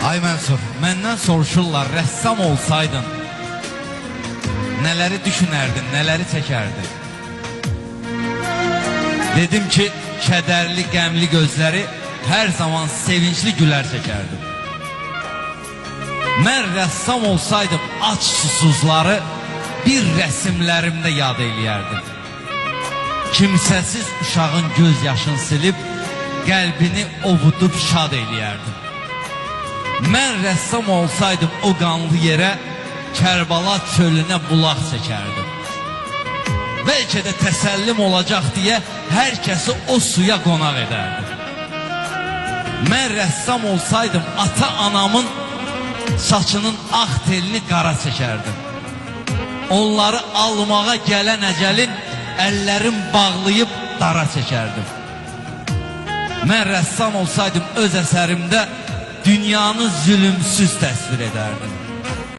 Ay Mənsur, məndən soruşurlar, rəssam olsaydın nələri düşünərdin, nələri çəkərdin? Dedim ki, kədərli, qəmli gözləri hər zaman sevincli gülər çəkərdim. Mən rəssam olsaydım aç susuzları bir rəsimlərimdə yad eləyərdim. Kimsəsiz uşağın göz yaşını silib qəlbini ovudub şad eləyərdim. Mən rəssam olsaydım o qanlı yerə Kərbala çölünə bulaq çəkərdim. Bəlkə də təsəllim olacaq deyə hər kəsi o suya qonaq edərdim. Mən rəssam olsaydım ata-anamın saçının ağ telini qara çəkərdim. Onları almağa gələn əcəlin əllərim bağlayıb dara çəkərdim. Mən rəssam olsaydım öz əsərimdə dünyanı zülümsüz təsvir edərdim.